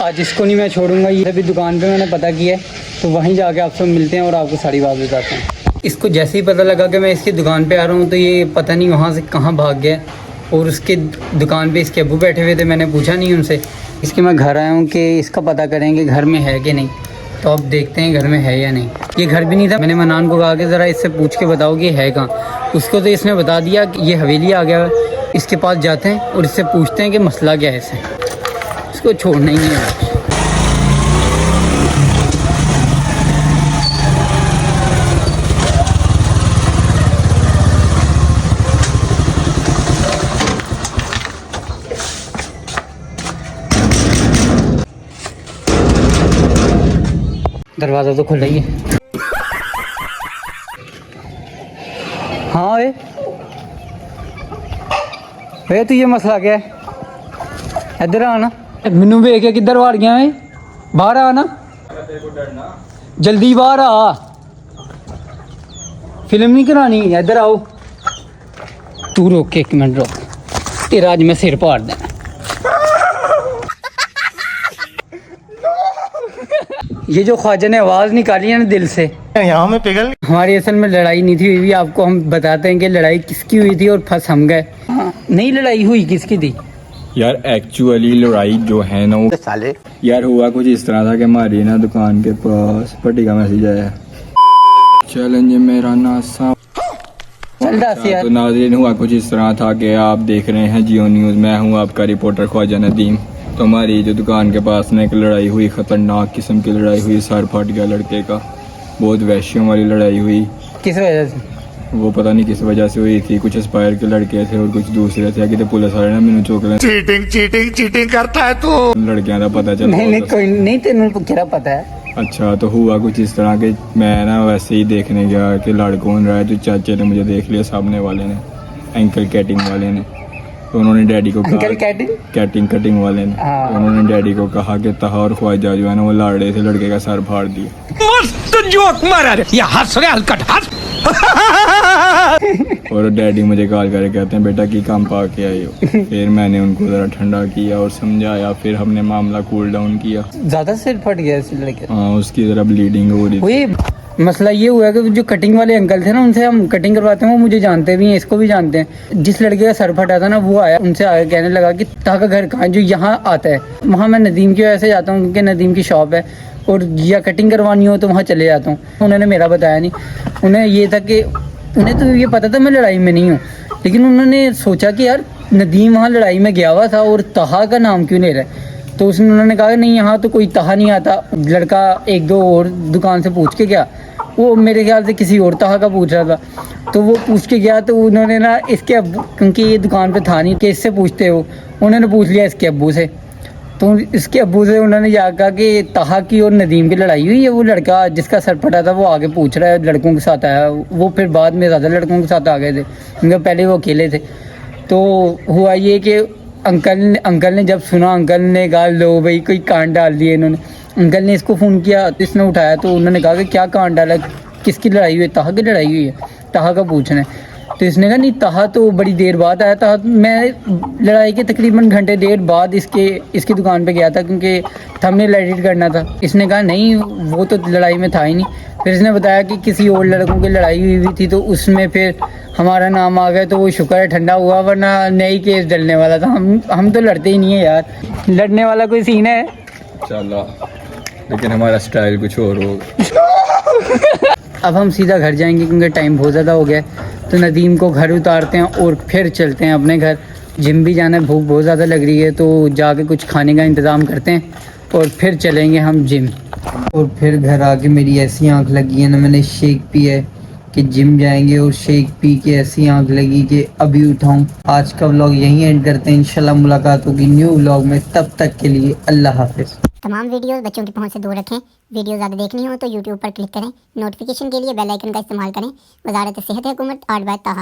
आज इसको नहीं मैं छोड़ूंगा। ये भी दुकान पे मैंने पता किया है, तो वहीं जाके आपसे मिलते हैं और आपको सारी बात बताते हैं। इसको जैसे ही पता लगा कि मैं इसकी दुकान पे आ रहा हूँ तो ये पता नहीं वहाँ से कहाँ भाग गया। और उसके दुकान पे इसके अब्बू बैठे हुए थे, मैंने पूछा नहीं उनसे। इसके मैं घर आया हूँ कि इसका पता करेंगे घर में है कि नहीं। तो अब देखते हैं घर में है या नहीं। ये घर भी नहीं था। मैंने मनान को कहा कि ज़रा इससे पूछ के बताओ कि है कहाँ। उसको तो इसने बता दिया कि ये हवेली आ गया है। इसके पास जाते हैं और इससे पूछते हैं कि मसला क्या है इसे। इसको छोड़ना ही नहीं है। दरवाज़ा तो खुला ही है। हाँ वे तो ये मसला क्या है? इधर आना। मैनू वेख के किधर वाड़ गया है? बाहर आना, जल्दी बाहर आ। फिल्म नहीं करानी, इधर आओ। तू रोक के, एक मिनट रोक। तेरा आज मैं सिर फाड़ देना। ये जो ख्वाजा ने आवाज़ निकाली है ना दिल से, यहाँ में पिघल। हमारी असल में लड़ाई नहीं थी हुई। आपको हम बताते हैं कि लड़ाई किसकी हुई थी और फंस हम गए। नहीं, लड़ाई हुई किसकी थी यार? एक्चुअली लड़ाई जो है ना वो साले यार हुआ कुछ इस तरह था कि हमारी ना दुकान के पास पट्टी का मैसेज आया, चैलेंज मेरा नासा। चल दस यार। तो नाज़रीन, हुआ कुछ इस तरह था कि आप देख रहे हैं जियो न्यूज़। मैं हूं आपका रिपोर्टर ख्वाजा नदीम। तो हमारी जो दुकान के पास ना एक लड़ाई हुई, ख़तरनाक किस्म की लड़ाई हुई। सर फट गया लड़के का। बहुत वहशियों वाली लड़ाई हुई। किस वजह से? वो पता नहीं किस वजह से हुई थी। कुछ एस्पायर के लड़के थे और कुछ दूसरे थे। कि पुलिस वाले ना मैंने चौक चीटिंग करता है तू। लड़कियां का पता चला। नहीं कोई नहीं, तेन क्या पता है। अच्छा, तो हुआ कुछ इस तरह के, मैं ना वैसे ही देखने गया कि लड़ कौन रहा है। तो चाचे ने मुझे देख लिया, सामने वाले ने, अंकल कैटिंग वाले ने। तो उन्होंने डैडी को अंकल कहा, कटिंग वाले ने। हाँ। तो उन्होंने डैडी को कहा कि तहा और ख्वाजा जो है ना वो लड़ रहे थे, लड़के का सर फाड़ दिया। मस्त जोक मारा रे, ये हंस रहे हलकट हंस। और डैडी मुझे कॉल करके कहते हैं बेटा की काम पा के आए हो। फिर मैंने उनको ज़रा ठंडा किया और समझाया। फिर हमने मामला कूल डाउन किया। ज्यादा सिर फट गया इस लड़के। हाँ, उसकी ज़रा ब्लीडिंग हो रही थी। मसला ये हुआ कि जो कटिंग वाले अंकल थे ना, उनसे हम कटिंग करवाते हैं, वो मुझे जानते भी हैं, इसको भी जानते हैं। जिस लड़के का सर फटा था ना, वो आया, उनसे आगे कहने लगा कि ता का घर कहाँ, जो यहाँ आता है। वहाँ मैं नदीम की वजह से जाता हूँ क्योंकि नदीम की शॉप है, और या कटिंग करवानी हो तो वहाँ चले जाता हूँ। उन्होंने मेरा बताया नहीं। उन्हें ये था कि उन्हें तो ये पता था मैं लड़ाई में नहीं हूँ, लेकिन उन्होंने सोचा कि यार नदीम वहाँ लड़ाई में गया हुआ था और तहा का नाम क्यों ले रहा है। तो उसने उन्होंने कहा नहीं, यहाँ तो कोई तहा नहीं आता। लड़का एक दो और दुकान से पूछ के गया, वो मेरे ख्याल से किसी और तहा का पूछ रहा था। तो वो पूछ के गया तो उन्होंने ना इसके अब्बू, क्योंकि ये दुकान पे था नहीं कि इससे पूछते हो, उन्होंने पूछ लिया इसके अब्बू से। तो इसके अब्बू से उन्होंने जा कहा कि तहा की और नदीम की लड़ाई हुई है। वो लड़का जिसका सर फटा था वो आगे पूछ रहा है, लड़कों के साथ आया। वो फिर बाद में ज़्यादा लड़कों के साथ आ गए थे, क्योंकि पहले वो अकेले थे। तो हुआ ये कि अंकल ने जब सुना, अंकल ने कहा लो भाई कोई कांड डाल दिए इन्होंने। अंकल ने इसको फ़ोन किया, इसने उठाया तो उन्होंने कहा कि क्या कांड डाला, किसकी लड़ाई हुई है? तहा की लड़ाई हुई है, तहा का पूछ रहे हैं। तो इसने कहा नहीं, तहा तो बड़ी देर बाद आया था। मैं लड़ाई के तकरीबन घंटे डेढ़ बाद इसकी दुकान पे गया था, क्योंकि थंबनेल एडिट करना था। इसने कहा नहीं, वो तो लड़ाई में था ही नहीं। फिर इसने बताया कि किसी और लड़कों की लड़ाई हुई थी, तो उसमें फिर हमारा नाम आ गया। तो वो शुक्र है ठंडा हुआ, वरना नई केस डलने वाला था। हम तो लड़ते ही नहीं है यार। लड़ने वाला कोई सीन है चला, लेकिन हमारा स्टाइल कुछ और होगा। अब हम सीधा घर जाएंगे क्योंकि टाइम बहुत ज़्यादा हो गया। तो नदीम को घर उतारते हैं और फिर चलते हैं अपने घर। जिम भी जाना है, भूख बहुत ज़्यादा लग रही है, तो जाके कुछ खाने का इंतज़ाम करते हैं और फिर चलेंगे हम जिम। और फिर घर आके मेरी ऐसी आंख लगी है ना, मैंने शेक पिया है कि जिम जाएंगे, और शेक पी के ऐसी आंख लगी कि अभी उठाऊं। आज का व्लॉग यहीं एंड करते हैं। इंशाल्लाह मुलाकात होगी न्यू व्लॉग में। तब तक के लिए अल्लाह हाफिज़। तमाम वीडियोस बच्चों की पहुंच से दूर रखें। वीडियो ज़्यादा देखनी हो तो यूट्यूब पर क्लिक करें। नोटिफिकेशन के लिए बेल आइकन का इस्तेमाल करें। वजारत सेहत हुकूमत 8/ताहा।